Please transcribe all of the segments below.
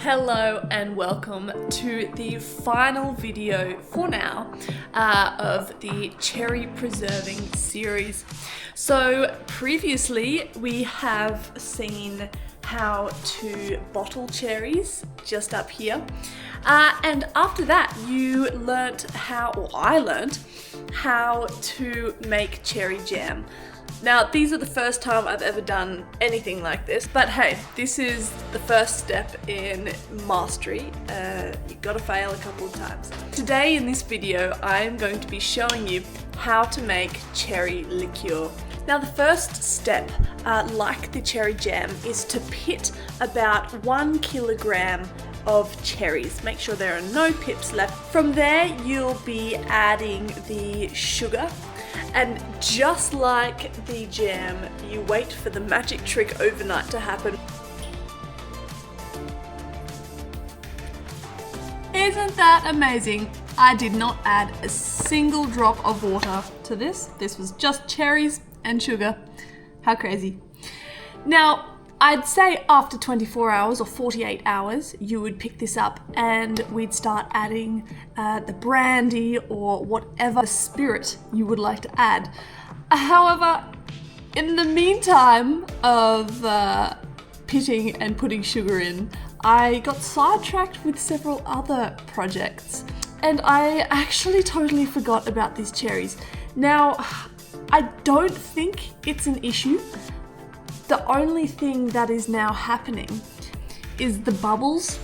Hello and welcome to the final video for now of the cherry preserving series. So previously we have seen how to bottle cherries just up here, and after that you learnt I learnt how to make cherry jam. Now, these are the first time I've ever done anything like this, but hey, this is the first step in mastery. You've got to fail a couple of times. Today in this video, I'm going to be showing you how to make cherry liqueur. Now, the first step, like the cherry jam, is to pit about 1 kilogram of cherries. Make sure there are no pips left. From there, you'll be adding the sugar. And just like the jam, you wait for the magic trick overnight to happen. Isn't that amazing? I did not add a single drop of water to this. This was just cherries and sugar. How crazy. Now, I'd say after 24 hours or 48 hours, you would pick this up and we'd start adding the brandy or whatever spirit you would like to add. However, in the meantime of pitting and putting sugar in, I got sidetracked with several other projects and I actually totally forgot about these cherries. Now, I don't think it's an issue. The only thing that is now happening is the bubbles.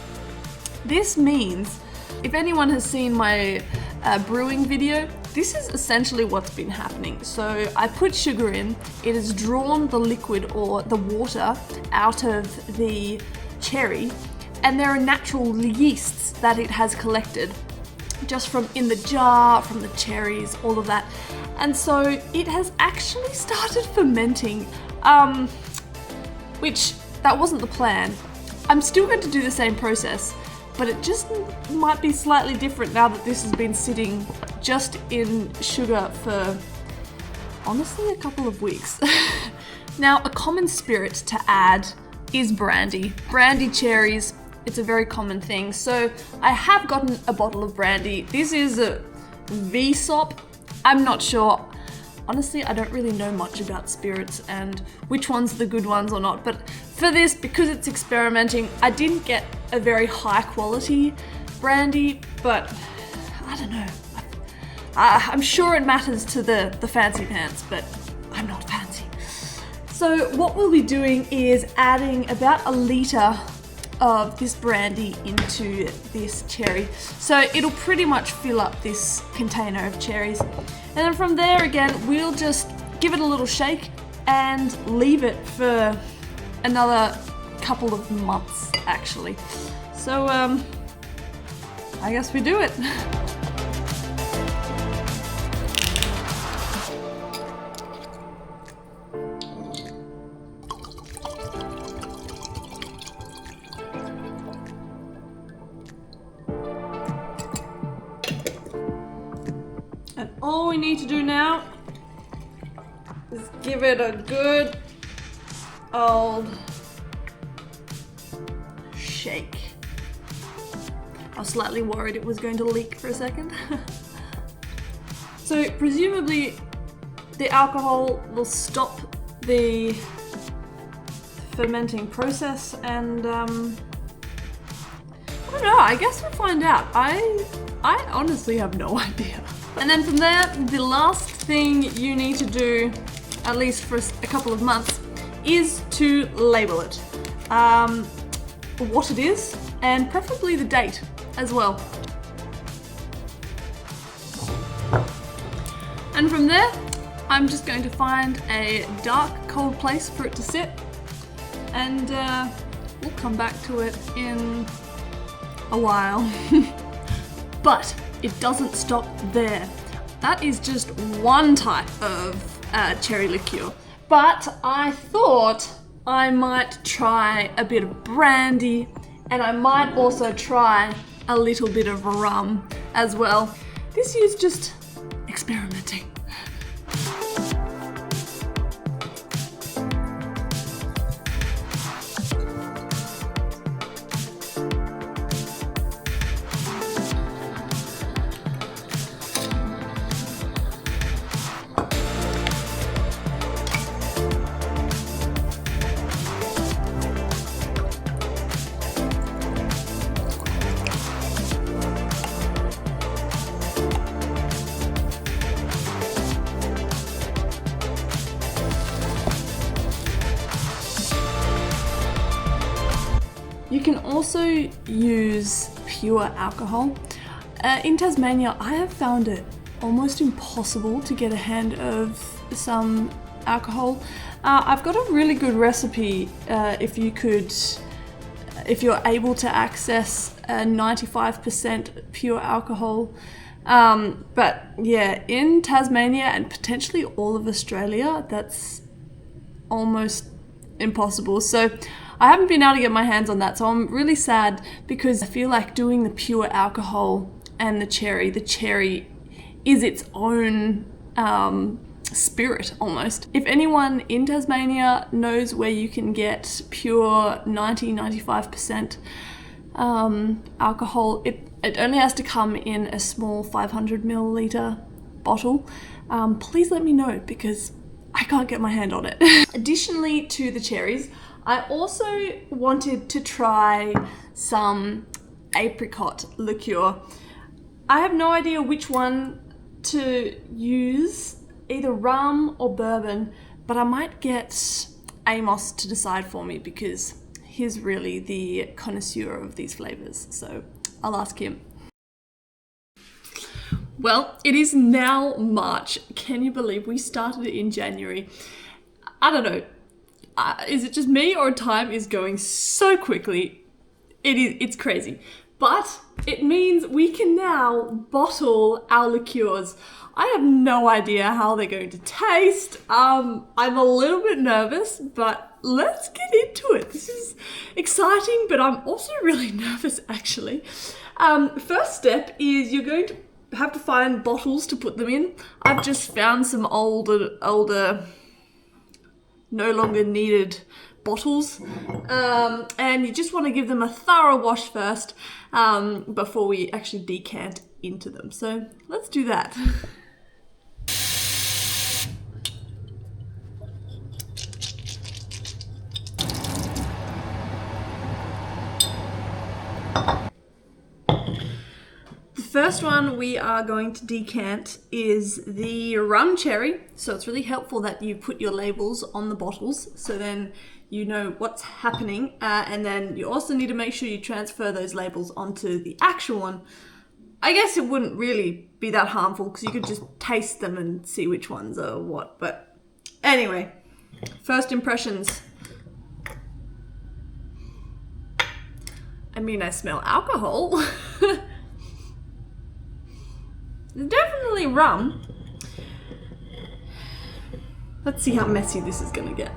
This means, if anyone has seen my brewing video, this is essentially what's been happening. So I put sugar in, it has drawn the liquid or the water out of the cherry, and there are natural yeasts that it has collected just from in the jar, from the cherries, all of that. And so it has actually started fermenting. Which, that wasn't the plan. I'm still going to do the same process, but it just might be slightly different now that this has been sitting just in sugar for, honestly, a couple of weeks. Now, a common spirit to add is brandy. Brandy cherries, it's a very common thing. So I have gotten a bottle of brandy. This is a VSOP. I'm not sure. Honestly, I don't really know much about spirits and which ones are the good ones or not, but for this, because it's experimenting, I didn't get a very high quality brandy, but I don't know. I'm sure it matters to the fancy pants, but I'm not fancy. So what we'll be doing is adding about 1 litre of this brandy into this cherry. So it'll pretty much fill up this container of cherries. And then from there again, we'll just give it a little shake and leave it for another couple of months actually. So I guess we do it. And all we need to do now is give it a good old shake. I was slightly worried it was going to leak for a second. So presumably the alcohol will stop the fermenting process and I don't know, I guess we'll find out. I honestly have no idea. And then from there, the last thing you need to do, at least for a couple of months, is to label it. What it is, and preferably the date as well. And from there, I'm just going to find a dark, cold place for it to sit, and we'll come back to it in a while. But it doesn't stop there. That is just one type of cherry liqueur. But I thought I might try a bit of brandy, and I might also try a little bit of rum as well. This is just experimenting. You can also use pure alcohol. In Tasmania, I have found it almost impossible to get a hand of some alcohol. I've got a really good recipe if you're able to access 95% pure alcohol. But yeah, in Tasmania and potentially all of Australia, that's almost impossible. So I haven't been able to get my hands on that. So I'm really sad because I feel like doing the pure alcohol and the cherry is its own spirit almost. If anyone in Tasmania knows where you can get pure 95% alcohol, it only has to come in a small 500 milliliter bottle. Please let me know because I can't get my hand on it. Additionally to the cherries, I also wanted to try some apricot liqueur. I have no idea which one to use, either rum or bourbon, but I might get Amos to decide for me because he's really the connoisseur of these flavors, so I'll ask him. Well, it is now March. Can you believe we started it in January? I don't know. Is it just me or time is going so quickly? It's crazy. But it means we can now bottle our liqueurs. I have no idea how they're going to taste. I'm a little bit nervous, but let's get into it. This is exciting, but I'm also really nervous actually. First step is you're going to have to find bottles to put them in. I've just found some older, no longer needed bottles, and you just want to give them a thorough wash first before we actually decant into them. So let's do that. The first one we are going to decant is the rum cherry. So it's really helpful that you put your labels on the bottles so then you know what's happening, and then you also need to make sure you transfer those labels onto the actual one. I guess it wouldn't really be that harmful because you could just taste them and see which ones are what, but anyway, first impressions. I mean, I smell alcohol. Definitely rum. Let's see how messy this is gonna get.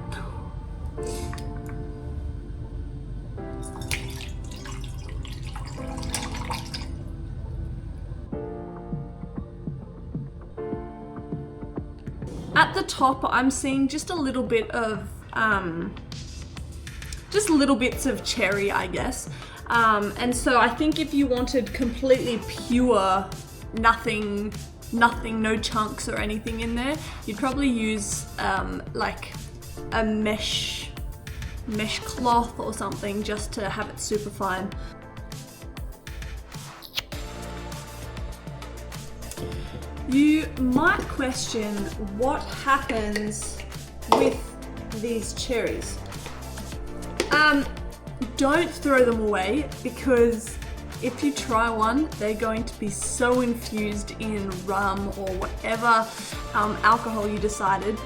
At the top, I'm seeing just a little bit of, just little bits of cherry, I guess. And so I think if you wanted completely pure, nothing, no chunks or anything in there, you'd probably use like a mesh cloth or something just to have it super fine. You might question what happens with these cherries. Don't throw them away because if you try one, they're going to be so infused in rum or whatever alcohol you decided.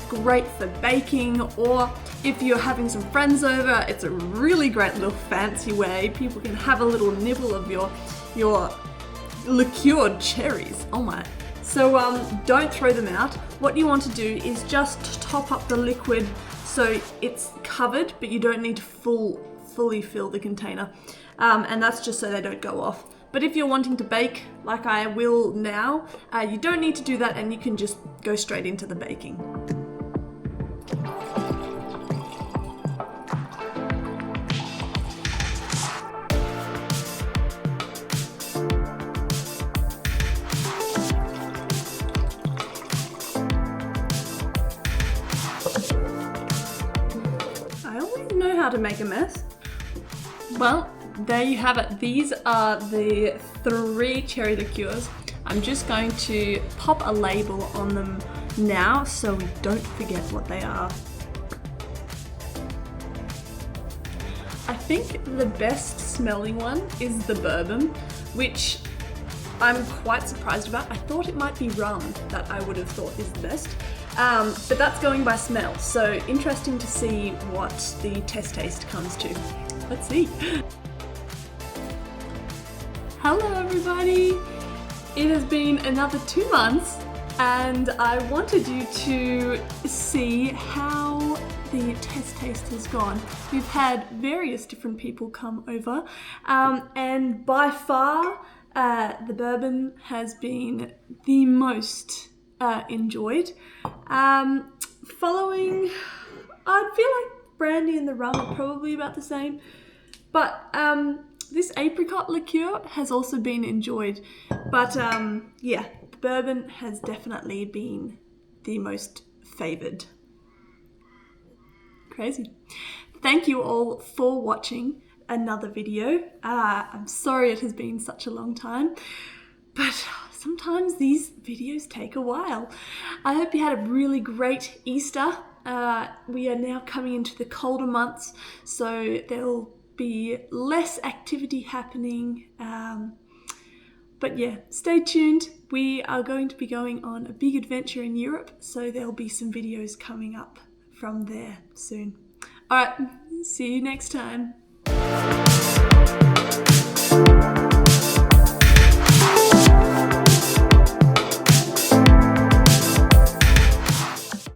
Great for baking, or if you're having some friends over, it's a really great little fancy way. People can have a little nibble of your liqueured cherries. Oh my. So don't throw them out. What you want to do is just top up the liquid so it's covered, but you don't need to fully fill the container. And that's just so they don't go off. But if you're wanting to bake, like I will now, you don't need to do that and you can just go straight into the baking. I always know how to make a mess. Well, there you have it. These are the 3 cherry liqueurs. I'm just going to pop a label on them now so we don't forget what they are. I think the best smelling one is the bourbon, which I'm quite surprised about. I thought it might be rum that I would have thought is the best. But that's going by smell, so interesting to see what the test taste comes to. Let's see. Hello everybody! It has been another 2 months and I wanted you to see how the test taste has gone. We've had various different people come over and by far the bourbon has been the most enjoyed. Following, I'd feel like brandy and the rum are probably about the same, but this apricot liqueur has also been enjoyed. But yeah, the bourbon has definitely been the most favoured. Crazy. Thank you all for watching another video. I'm sorry it has been such a long time, but sometimes these videos take a while. I hope you had a really great Easter. We are now coming into the colder months, so there'll be less activity happening. But yeah, stay tuned. We are going to be going on a big adventure in Europe, so there'll be some videos coming up from there soon. All right, see you next time.